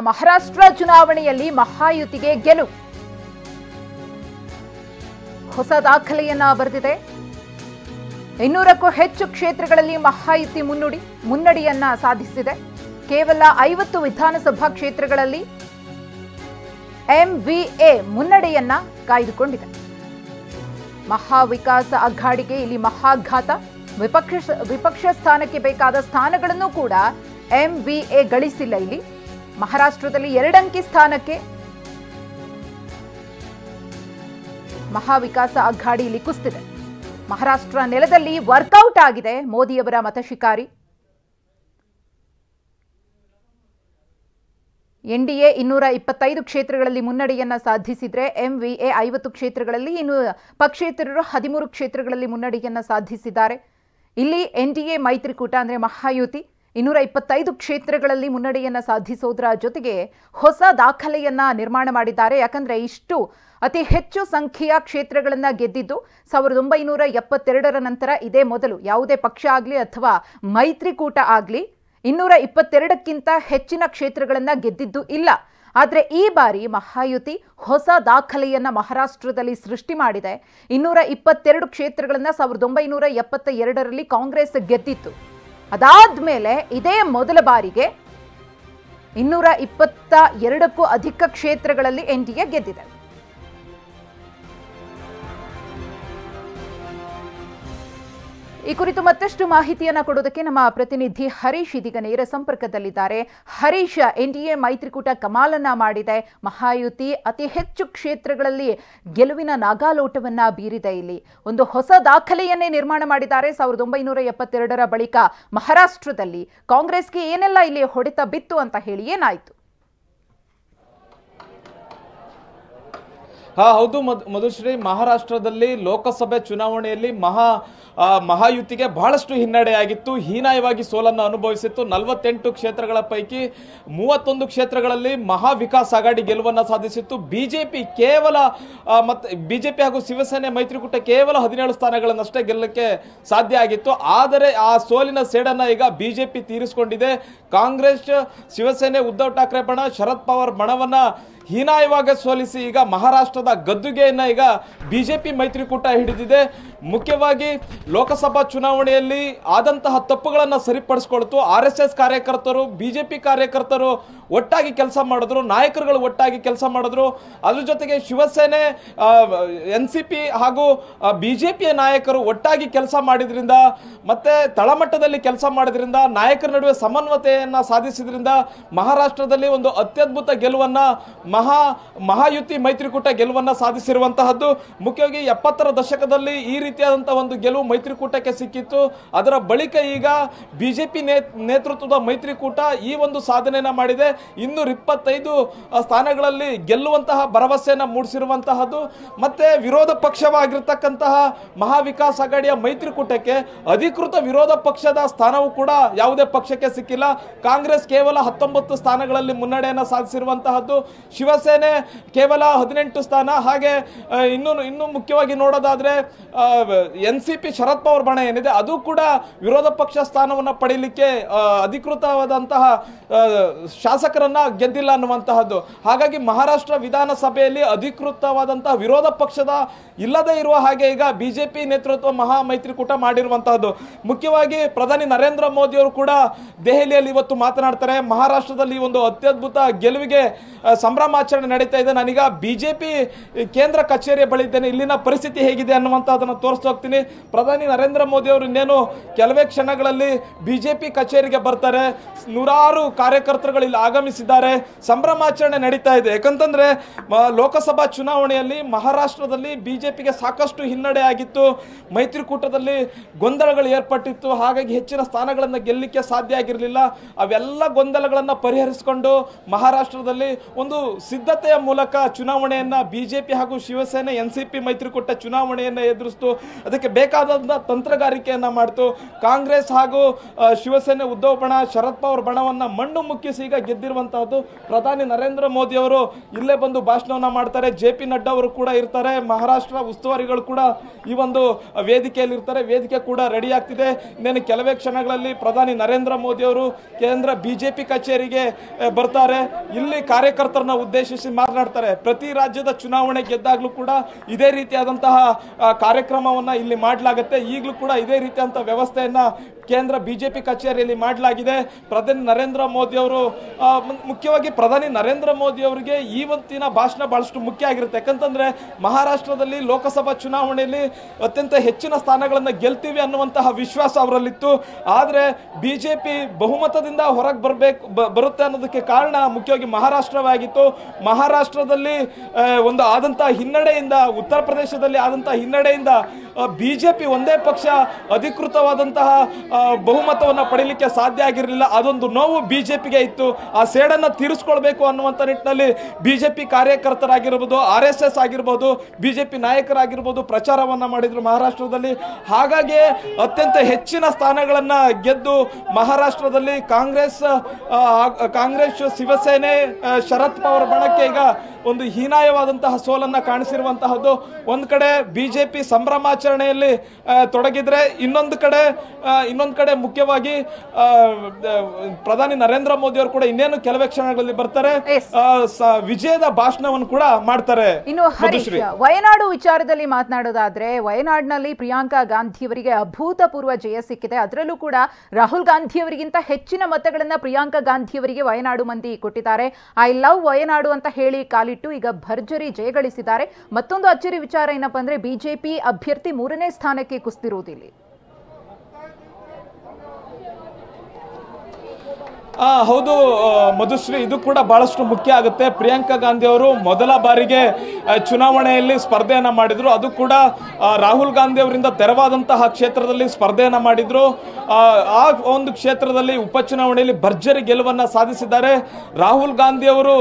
ಮಹಾರಾಷ್ಟ್ರ ಚುನಾವಣೆಯಲ್ಲಿ ಮಹಾಯುತಿಗೆ ಗೆಲುವು ಹೊಸ ದಾಖಲೆಯನ್ನ ಬರೆದಿದೆ. 200ಕ್ಕೂ ಹೆಚ್ಚು ಕ್ಷೇತ್ರಗಳಲ್ಲಿ ಮಹಾಯುತಿ ಮುನ್ನಡೆಯನ್ನ ಸಾಧಿಸಿದೆ. ಕೇವಲ 50 ವಿಧಾನಸಭಾ ಕ್ಷೇತ್ರಗಳಲ್ಲಿ ಎಂವಿಎ ಮುನ್ನಡೆಯನ್ನ ಕಾಯ್ದುಕೊಂಡಿದೆ. ಮಹಾವಿಕಾಸ ಅಘಾಡಿಗೆ ಇಲ್ಲಿ ಮಹಾಘಾತ. ವಿಪಕ್ಷ ಸ್ಥಾನಕ್ಕೆ ಬೇಕಾದ ಸ್ಥಾನಗಳನ್ನು ಕೂಡ ಎಂವಿಎ ಗಳಿಸಿಲ್ಲ. ಇಲ್ಲಿ ಮಹಾರಾಷ್ಟ್ರದಲ್ಲಿ 2 ಅಂಕಿ ಸ್ಥಾನಕ್ಕೆ ಮಹಾವಿಕಾಸ ಅಘಾಡಿ ಇಲ್ಲಿ ಕುಸಿದಿದೆ. ಮಹಾರಾಷ್ಟ್ರ ನೆಲದಲ್ಲಿ ವರ್ಕೌಟ್ ಆಗಿದೆ ಮೋದಿಯವರ ಮತಶಿಕಾರಿ. ಎನ್ಡಿಎ 225 ಕ್ಷೇತ್ರಗಳಲ್ಲಿ ಮುನ್ನಡೆಯನ್ನ ಸಾಧಿಸಿದ್ರೆ ಎಂವಿಎ 50 ಕ್ಷೇತ್ರಗಳಲ್ಲಿ, ಇನ್ನು ಪಕ್ಷೇತರರು 13 ಕ್ಷೇತ್ರಗಳಲ್ಲಿ ಮುನ್ನಡೆಯನ್ನ ಸಾಧಿಸಿದ್ದಾರೆ. ಇಲ್ಲಿ ಎನ್ಡಿಎ ಮೈತ್ರಿಕೂಟ ಅಂದ್ರೆ ಮಹಾಯುತಿ 225 ಕ್ಷೇತ್ರಗಳಲ್ಲಿ ಮುನ್ನಡೆಯನ್ನ ಸಾಧಿಸೋದ್ರ ಜೊತೆಗೆ ಹೊಸ ದಾಖಲೆಯನ್ನ ನಿರ್ಮಾಣ ಮಾಡಿದ್ದಾರೆ. ಯಾಕಂದ್ರೆ ಇಷ್ಟು ಅತಿ ಹೆಚ್ಚು ಸಂಖ್ಯೆಯ ಕ್ಷೇತ್ರಗಳನ್ನ ಗೆದ್ದಿದ್ದು 1972ರ ನಂತರ ಇದೇ ಮೊದಲು. ಯಾವುದೇ ಪಕ್ಷ ಆಗಲಿ ಅಥವಾ ಮೈತ್ರಿಕೂಟ ಆಗಲಿ 222ಕ್ಕಿಂತ ಹೆಚ್ಚಿನ ಕ್ಷೇತ್ರಗಳನ್ನ ಗೆದ್ದಿದ್ದು ಇಲ್ಲ. ಆದರೆ ಈ ಬಾರಿ ಮಹಾಯುತಿ ಹೊಸ ದಾಖಲೆಯನ್ನ ಮಹಾರಾಷ್ಟ್ರದಲ್ಲಿ ಸೃಷ್ಟಿ ಮಾಡಿದೆ. 222 ಕ್ಷೇತ್ರಗಳನ್ನ 1972ರಲ್ಲಿ ಕಾಂಗ್ರೆಸ್ ಗೆದ್ದಿತ್ತು. ಅದಾದ್ಮೇಲೆ ಇದೇ ಮೊದಲ ಬಾರಿಗೆ 222ಕ್ಕೂ ಅಧಿಕ ಕ್ಷೇತ್ರಗಳಲ್ಲಿ ಎನ್ಡಿಎ ಗೆದ್ದಿದೆ. ಈ ಕುರಿತು ಮತ್ತಷ್ಟು ಮಾಹಿತಿಯನ್ನ ಕೊಡೋದಕ್ಕೆ ನಮ್ಮ ಪ್ರತಿನಿಧಿ ಹರೀಶ್ ಇದೀಗ ನೇರ ಸಂಪರ್ಕದಲ್ಲಿದ್ದಾರೆ. ಹರೀಶ್, ಎನ್ಡಿಎ ಮೈತ್ರಿಕೂಟ ಕಮಾಲನ್ನ ಮಾಡಿದೆ. ಮಹಾಯುತಿ ಅತಿ ಹೆಚ್ಚು ಕ್ಷೇತ್ರಗಳಲ್ಲಿ ಗೆಲುವಿನ ನಾಗಾಲೋಟವನ್ನ ಬೀರಿದೆ. ಇಲ್ಲಿ ಒಂದು ಹೊಸ ದಾಖಲೆಯನ್ನೇ ನಿರ್ಮಾಣ ಮಾಡಿದ್ದಾರೆ. 1972ರ ಬಳಿಕ ಮಹಾರಾಷ್ಟ್ರದಲ್ಲಿ ಕಾಂಗ್ರೆಸ್ಗೆ ಏನೆಲ್ಲ ಇಲ್ಲಿ ಹೊಡೆತ ಬಿತ್ತು ಅಂತ ಹೇಳಿ ಏನಾಯ್ತು? ಹೌದು ಮಧುಶ್ರೀ, ಮಹಾರಾಷ್ಟ್ರದಲ್ಲಿ ಲೋಕಸಭೆ ಚುನಾವಣೆಯಲ್ಲಿ ಮಹಾಯುತಿಗೆ ಬಹಳಷ್ಟು ಹಿನ್ನಡೆಯಾಗಿತ್ತು. ಹೀನಾಯವಾಗಿ ಸೋಲನ್ನು ಅನುಭವಿಸಿತ್ತು. 48 ಕ್ಷೇತ್ರಗಳ ಪೈಕಿ 31 ಕ್ಷೇತ್ರಗಳಲ್ಲಿ ಮಹಾವಿಕಾಸ್ ಅಘಾಡಿ ಗೆಲುವನ್ನು ಸಾಧಿಸಿತ್ತು. ಬಿಜೆಪಿ ಹಾಗೂ ಶಿವಸೇನೆ ಮೈತ್ರಿಕೂಟ ಕೇವಲ 17 ಸ್ಥಾನಗಳನ್ನಷ್ಟೇ ಗೆಲ್ಲಕ್ಕೆ ಸಾಧ್ಯ ಆಗಿತ್ತು. ಆದರೆ ಆ ಸೋಲಿನ ಸೇಡನ್ನ ಈಗ ಬಿಜೆಪಿ ತೀರಿಸಿಕೊಂಡಿದೆ. ಕಾಂಗ್ರೆಸ್, ಶಿವಸೇನೆ, ಉದ್ಧವ್ ಠಾಕ್ರೆ ಬಣ, ಶರದ್ ಪವಾರ್ ಬಣವನ್ನ ಹೀನಾಯವಾಗಿ ಸೋಲಿಸಿ ಈಗ ಮಹಾರಾಷ್ಟ್ರದ ಗದ್ದುಗೆಯನ್ನ ಈಗ ಬಿಜೆಪಿ ಮೈತ್ರಿಕೂಟ ಹಿಡಿದಿದೆ. ಮುಖ್ಯವಾಗಿ ಲೋಕಸಭಾ ಚುನಾವಣೆಯಲ್ಲಿ ಆದಂತಹ ತಪ್ಪುಗಳನ್ನು ಸರಿಪಡಿಸಿಕೊಳ್ತು. RSS ಕಾರ್ಯಕರ್ತರು, ಬಿಜೆಪಿ ಕಾರ್ಯಕರ್ತರು ಒಟ್ಟಾಗಿ ಕೆಲಸ ಮಾಡಿದ್ರು, ನಾಯಕರುಗಳು ಒಟ್ಟಾಗಿ ಕೆಲಸ ಮಾಡಿದ್ರು. ಅದ್ರ ಜೊತೆಗೆ ಶಿವಸೇನೆ, NCP ಹಾಗೂ ಬಿಜೆಪಿಯ ನಾಯಕರು ಒಟ್ಟಾಗಿ ಕೆಲಸ ಮಾಡಿದ್ರಿಂದ ಮತ್ತೆ ತಳಮಟ್ಟದಲ್ಲಿ ಕೆಲಸ ಮಾಡಿದ್ರಿಂದ ನಾಯಕರ ನಡುವೆ ಸಮನ್ವಯತೆಯನ್ನ ಸಾಧಿಸಿದ್ರಿಂದ ಮಹಾರಾಷ್ಟ್ರದಲ್ಲಿ ಒಂದು ಅತ್ಯದ್ಭುತ ಗೆಲುವನ್ನ ಮಹಾಯುತಿ ಮೈತ್ರಿಕೂಟ ಗೆಲುವನ್ನ ಸಾಧಿಸಿರುವಂತಹದ್ದು. ಮುಖ್ಯವಾಗಿ 70ರ ದಶಕದಲ್ಲಿ ಈ ರೀತಿಯಾದಂತಹ ಒಂದು ಗೆಲುವು ಮೈತ್ರಿಕೂಟಕ್ಕೆ ಸಿಕ್ಕಿತ್ತು. ಅದರ ಬಳಿಕ ಈಗ ಬಿಜೆಪಿ ನೇತೃತ್ವದ ಮೈತ್ರಿಕೂಟ ಈ ಒಂದು ಸಾಧನೆಯನ್ನ ಮಾಡಿದೆ. 225 ಸ್ಥಾನಗಳಲ್ಲಿ ಗೆಲ್ಲುವಂತಹ ಭರವಸೆಯನ್ನ ಮೂಡಿಸಿರುವಂತಹದ್ದು. ಮತ್ತೆ ವಿರೋಧ ಪಕ್ಷವಾಗಿರ್ತಕ್ಕಂತಹ ಮಹಾವಿಕಾಸ್ ಅಘಾಡಿಯ ಮೈತ್ರಿಕೂಟಕ್ಕೆ ಅಧಿಕೃತ ವಿರೋಧ ಪಕ್ಷದ ಸ್ಥಾನವೂ ಕೂಡ ಯಾವುದೇ ಪಕ್ಷಕ್ಕೆ ಸಿಕ್ಕಿಲ್ಲ. ಕಾಂಗ್ರೆಸ್ ಕೇವಲ 19 ಸ್ಥಾನಗಳಲ್ಲಿ ಮುನ್ನಡೆಯನ್ನ ಸಾಧಿಸಿರುವಂತಹದ್ದು. ಶಿವಸೇನೆ ಕೇವಲ 18 ಸ್ಥಾನ. ಹಾಗೆ ಇನ್ನು ಮುಖ್ಯವಾಗಿ ನೋಡೋದಾದ್ರೆ NCP ಶರದ್ ಪವಾರ್ ಬಣ ಏನಿದೆ ಅದು ಕೂಡ ವಿರೋಧ ಪಕ್ಷ ಸ್ಥಾನವನ್ನು ಪಡೆಯಲಿಕ್ಕೆ ಅಧಿಕೃತವಾದಂತಹ ಶಾಸಕರನ್ನ ಗೆದ್ದಿಲ್ಲ ಅನ್ನುವಂತಹದ್ದು. ಹಾಗಾಗಿ ಮಹಾರಾಷ್ಟ್ರ ವಿಧಾನಸಭೆಯಲ್ಲಿ ಅಧಿಕೃತವಾದಂತಹ ವಿರೋಧ ಪಕ್ಷದ ಇಲ್ಲದೆ ಇರುವ ಹಾಗೆ ಈಗ ಬಿಜೆಪಿ ನೇತೃತ್ವ ಮಹಾ ಮೈತ್ರಿಕೂಟ ಮಾಡಿರುವಂತಹದ್ದು. ಮುಖ್ಯವಾಗಿ ಪ್ರಧಾನಿ ನರೇಂದ್ರ ಮೋದಿ ಅವರು ಕೂಡ ದೆಹಲಿಯಲ್ಲಿ ಇವತ್ತು ಮಾತನಾಡ್ತಾರೆ. ಮಹಾರಾಷ್ಟ್ರದಲ್ಲಿ ಒಂದು ಅತ್ಯದ್ಭುತ ಗೆಲುವಿಗೆ ಸಂಭ್ರಮಾಚರಣೆ ನಡೀತಾ ಇದೆ. ನಾನೀಗ ಬಿಜೆಪಿ ಕೇಂದ್ರ ಕಚೇರಿಯ ಬಳಿ ಇದ್ದೇನೆ. ಇಲ್ಲಿನ ಪರಿಸ್ಥಿತಿ ಹೇಗಿದೆ ಅನ್ನುವಂಥದ್ದನ್ನು ತೋರಿಸ್ತಾ ಹೋಗ್ತೀನಿ. ಪ್ರಧಾನಿ ನರೇಂದ್ರ ಮೋದಿ ಅವರು ಇನ್ನೇನು ಕೆಲವೇ ಕ್ಷಣಗಳಲ್ಲಿ ಬಿಜೆಪಿ ಕಚೇರಿಗೆ ಬರ್ತಾರೆ. ನೂರಾರು ಕಾರ್ಯಕರ್ತರುಗಳು ಇಲ್ಲಿ ಆಗಮಿಸಿದ್ದಾರೆ. ಸಂಭ್ರಮಾಚರಣೆ ನಡೀತಾ ಇದೆ. ಯಾಕಂತಂದ್ರೆ ಲೋಕಸಭಾ ಚುನಾವಣೆಯಲ್ಲಿ ಮಹಾರಾಷ್ಟ್ರದಲ್ಲಿ ಬಿಜೆಪಿಗೆ ಸಾಕಷ್ಟು ಹಿನ್ನಡೆ ಆಗಿತ್ತು. ಮೈತ್ರಿಕೂಟದಲ್ಲಿ ಗೊಂದಲಗಳು ಏರ್ಪಟ್ಟಿತ್ತು. ಹಾಗಾಗಿ ಹೆಚ್ಚಿನ ಸ್ಥಾನಗಳನ್ನು ಗೆಲ್ಲಲಿಕ್ಕೆ ಸಾಧ್ಯ ಆಗಿರಲಿಲ್ಲ. ಅವೆಲ್ಲ ಗೊಂದಲಗಳನ್ನು ಪರಿಹರಿಸಿಕೊಂಡು ಮಹಾರಾಷ್ಟ್ರದಲ್ಲಿ ಒಂದು ಸಿದ್ಧತೆಯ ಮೂಲಕ ಚುನಾವಣೆಯನ್ನ ಬಿಜೆಪಿ ಹಾಗೂ ಶಿವಸೇನೆ NCP ಮೈತ್ರಿಕೂಟ ಚುನಾವಣೆಯನ್ನ ಎದುರಿಸಿತು. ಅದಕ್ಕೆ ಬೇಕಾದಂಥ ತಂತ್ರಗಾರಿಕೆಯನ್ನ ಮಾಡ್ತು. ಕಾಂಗ್ರೆಸ್ ಹಾಗೂ ಶಿವಸೇನೆ ಉद्धವ್ ಬಣ, ಶರದ್ ಪವಾರ್ ಬಣವನ್ನ ಮಣ್ಣು ಮುಕ್ಕಿಸಿ ಈಗ ಗೆದ್ದಿರುವಂತಹದ್ದು. ಪ್ರಧಾನಿ ನರೇಂದ್ರ ಮೋದಿ ಅವರು ಇಲ್ಲೇ ಬಂದು ಭಾಷಣವನ್ನ ಮಾಡ್ತಾರೆ. JP ನಡ್ಡಾ ಅವರು ಕೂಡ ಇರ್ತಾರೆ. ಮಹಾರಾಷ್ಟ್ರ ಉಸ್ತುವಾರಿಗಳು ಕೂಡ ಈ ಒಂದು ವೇದಿಕೆಯಲ್ಲಿ ಇರ್ತಾರೆ. ವೇದಿಕೆ ಕೂಡ ರೆಡಿ ಆಗ್ತಿದೆ. ಇನ್ನೇನು ಕೆಲವೇ ಕ್ಷಣಗಳಲ್ಲಿ ಪ್ರಧಾನಿ ನರೇಂದ್ರ ಮೋದಿ ಅವರು ಕೇಂದ್ರ BJP ಕಚೇರಿಗೆ ಬರ್ತಾರೆ. ಇಲ್ಲಿ ಕಾರ್ಯಕರ್ತರನ್ನ ಉದ್ದೇಶಿಸಿ ಮಾತನಾಡ್ತಾರೆ. ಪ್ರತಿ ರಾಜ್ಯದ ಚುನಾವಣೆ ಗೆದ್ದಾಗ್ಲೂ ಕೂಡ ಇದೇ ರೀತಿಯಾದಂತಹ ಕಾರ್ಯಕ್ರಮವನ್ನ ಇಲ್ಲಿ ಮಾಡಲಾಗುತ್ತೆ. ಈಗಲೂ ಕೂಡ ಇದೇ ರೀತಿಯಾದಂತಹ ವ್ಯವಸ್ಥೆಯನ್ನ ಕೇಂದ್ರ BJP ಕಚೇರಿಯಲ್ಲಿ ಮಾಡಲಾಗಿದೆ. ಪ್ರಧಾನಿ ನರೇಂದ್ರ ಮೋದಿ ಅವರು ಮುಖ್ಯವಾಗಿ ಪ್ರಧಾನಿ ನರೇಂದ್ರ ಮೋದಿ ಅವರಿಗೆ ಇವತ್ತಿನ ಭಾಷಣ ಬಹಳಷ್ಟು ಮುಖ್ಯ ಆಗಿರುತ್ತೆ. ಯಾಕಂತಂದ್ರೆ ಮಹಾರಾಷ್ಟ್ರದಲ್ಲಿ ಲೋಕಸಭಾ ಚುನಾವಣೆಯಲ್ಲಿ ಅತ್ಯಂತ ಹೆಚ್ಚಿನ ಸ್ಥಾನಗಳನ್ನು ಗೆಲ್ತೀವಿ ಅನ್ನುವಂತಹ ವಿಶ್ವಾಸ ಅವರಲ್ಲಿತ್ತು. ಆದರೆ BJP ಬಹುಮತದಿಂದ ಹೊರಗೆ ಬರುತ್ತೆ ಅನ್ನೋದಕ್ಕೆ ಕಾರಣ ಮುಖ್ಯವಾಗಿ ಮಹಾರಾಷ್ಟ್ರವಾಗಿತ್ತು. ಮಹಾರಾಷ್ಟ್ರದಲ್ಲಿ ಒಂದು ಆದಂತಹ ಹಿನ್ನಡೆಯಿಂದ, ಉತ್ತರ ಪ್ರದೇಶದಲ್ಲಿ ಆದಂತಹ ಹಿನ್ನಡೆಯಿಂದ BJP ಒಂದೇ ಪಕ್ಷ ಅಧಿಕೃತವಾದಂತಹ ಬಹುಮತವನ್ನು ಪಡೆಯಲಿಕ್ಕೆ ಸಾಧ್ಯ ಆಗಿರಲಿಲ್ಲ. ಅದೊಂದು ನೋವು BJPಗೆ ಇತ್ತು. ಆ ಸೇಡನ್ನು ತೀರಿಸ್ಕೊಳ್ಬೇಕು ಅನ್ನುವಂಥ ನಿಟ್ಟಿನಲ್ಲಿ BJP ಕಾರ್ಯಕರ್ತರಾಗಿರ್ಬೋದು, RSS ಆಗಿರ್ಬೋದು, BJP ನಾಯಕರಾಗಿರ್ಬೋದು ಪ್ರಚಾರವನ್ನ ಮಾಡಿದ್ರು ಮಹಾರಾಷ್ಟ್ರದಲ್ಲಿ. ಹಾಗಾಗಿ ಅತ್ಯಂತ ಹೆಚ್ಚಿನ ಸ್ಥಾನಗಳನ್ನ ಗೆದ್ದು ಮಹಾರಾಷ್ಟ್ರದಲ್ಲಿ ಕಾಂಗ್ರೆಸ್, ಶಿವಸೇನೆ, ಶರದ್ ಪವಾರ್ ಬಣಕ್ಕೆ ಈಗ ಒಂದು ಹೀನಾಯವಾದಂತಹ ಸೋಲನ್ನ ಕಾಣಿಸಿರುವಂತಹದ್ದು. ಒಂದು ಕಡೆ BJP ಸಂಭ್ರಮಾಚರಣೆಯಲ್ಲಿ ತೊಡಗಿದ್ರೆ, ಇನ್ನೊಂದು ಕಡೆ ಮುಖ್ಯವಾಗಿ ಪ್ರಧಾನಿ ನರೇಂದ್ರ ಮೋದಿ ಅವರು ಕೂಡ ಇನ್ನೇನು ಕೆಲವೇ ಕ್ಷಣಗಳಲ್ಲಿ ಬರ್ತಾರೆ, ವಿಜಯದ ಭಾಷಣವನ್ನು ಕೂಡ ಮಾಡ್ತಾರೆ. ಇನ್ನು ಹರೀಶ್, ವಯನಾಡು ವಿಚಾರದಲ್ಲಿ ಮಾತನಾಡೋದಾದ್ರೆ, ವಯನಾಡಿನಲ್ಲಿ ಪ್ರಿಯಾಂಕಾ ಗಾಂಧಿಯವರಿಗೆ ಅಭೂತಪೂರ್ವ ಜಯ ಸಿಕ್ಕಿದೆ. ಅದರಲ್ಲೂ ಕೂಡ ರಾಹುಲ್ ಗಾಂಧಿಯವರಿಗಿಂತ ಹೆಚ್ಚಿನ ಮತಗಳನ್ನ ಪ್ರಿಯಾಂಕಾ ಗಾಂಧಿಯವರಿಗೆ ವಯನಾಡು ಮಂದಿ ಕೊಟ್ಟಿದ್ದಾರೆ. ಐ ಲವ್ ವಯನಾಡು ಅಂತ ಹೇಳಿ ಕಾಲಿಟ್ಟು ಈಗ ಭರ್ಜರಿ ಜಯಗಳಿಸಿದ್ದಾರೆ. ಮತ್ತೊಂದು ಅಚ್ಚರಿ ವಿಚಾರ ಏನಪ್ಪಾ ಅಂದ್ರೆ, BJP ಅಭ್ಯರ್ಥಿ 3ನೇ ಸ್ಥಾನಕ್ಕೆ ಕುಸಿದಿರುವುದಿಲ್ಲ. ಹೌದು ಮಧುಶ್ರೀ, ಇದು ಕೂಡ ಬಹಳಷ್ಟು ಮುಖ್ಯ ಆಗುತ್ತೆ. ಪ್ರಿಯಾಂಕಾ ಗಾಂಧಿ ಅವರು ಮೊದಲ ಬಾರಿಗೆ ಚುನಾವಣೆಯಲ್ಲಿ ಸ್ಪರ್ಧೆಯನ್ನ ಮಾಡಿದ್ರು. ಅದು ಕೂಡ ರಾಹುಲ್ ಗಾಂಧಿ ಅವರಿಂದ ತೆರವಾದಂತಹ ಕ್ಷೇತ್ರದಲ್ಲಿ ಸ್ಪರ್ಧೆಯನ್ನ ಮಾಡಿದ್ರು. ಆ ಒಂದು ಕ್ಷೇತ್ರದಲ್ಲಿ ಉಪಚುನಾವಣೆಯಲ್ಲಿ ಭರ್ಜರಿ ಗೆಲುವನ್ನ ಸಾಧಿಸಿದ್ದಾರೆ. ರಾಹುಲ್ ಗಾಂಧಿ ಅವರು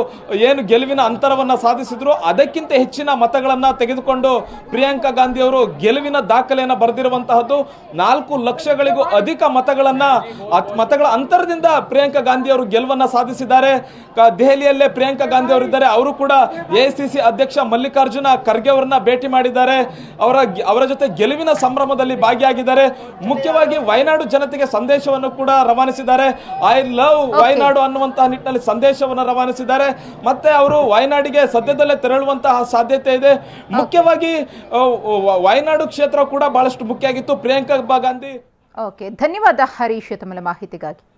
ಏನು ಗೆಲುವಿನ ಅಂತರವನ್ನ ಸಾಧಿಸಿದ್ರು, ಅದಕ್ಕಿಂತ ಹೆಚ್ಚಿನ ಮತಗಳನ್ನ ತೆಗೆದುಕೊಂಡು ಪ್ರಿಯಾಂಕಾ ಗಾಂಧಿ ಅವರು ಗೆಲುವಿನ ದಾಖಲೆಯನ್ನ ಬರೆದಿರುವಂತಹದ್ದು. 4 ಲಕ್ಷಗಳಿಗೂ ಅಧಿಕ ಮತಗಳ ಅಂತರದಿಂದ ಪ್ರಿಯಾಂಕಾ ಗಾಂಧಿ ಅವರು ಗೆಲುವನ್ನ ಸಾಧಿಸಿದ್ದಾರೆ. ದೆಹಲಿಯಲ್ಲೇ ಪ್ರಿಯಾಂಕಾ ಗಾಂಧಿ ಅವರು ಇದ್ದಾರೆ. ಅವರು ಕೂಡ AICC ಅಧ್ಯಕ್ಷ ಮಲ್ಲಿಕಾರ್ಜುನ ಖರ್ಗೆ ಅವರನ್ನ ಭೇಟಿ ಮಾಡಿದ್ದಾರೆ. ಅವರ ಜೊತೆ ಗೆಲುವಿನ ಸಂಭ್ರಮದಲ್ಲಿ ಭಾಗಿಯಾಗಿದ್ದಾರೆ. ಮುಖ್ಯವಾಗಿ ವಯನಾಡು ಜನತೆಗೆ ಸಂದೇಶವನ್ನು ಕೂಡ ರವಾನಿಸಿದ್ದಾರೆ. ಐ ಲವ್ ವಯನಾಡು ಅನ್ನುವಂತಹ ನಿಟ್ಟಿನಲ್ಲಿ ಸಂದೇಶವನ್ನು ರವಾನಿಸಿದ್ದಾರೆ. ಮತ್ತೆ ಅವರು ವಯನಾಡಿಗೆ ಸದ್ಯದಲ್ಲೇ ತೆರಳುವಂತಹ ಸಾಧ್ಯತೆ ಇದೆ. ಮುಖ್ಯವಾಗಿ ವಯನಾಡು ಕ್ಷೇತ್ರ ಕೂಡ ಬಹಳಷ್ಟು ಮುಖ್ಯ ಆಗಿತ್ತು ಪ್ರಿಯಾಂಕಾ ಗಾಂಧಿ. ಓಕೆ, ಧನ್ಯವಾದ ಹರೀಶ್ ತಮ್ಮ ಮಾಹಿತಿಗಾಗಿ.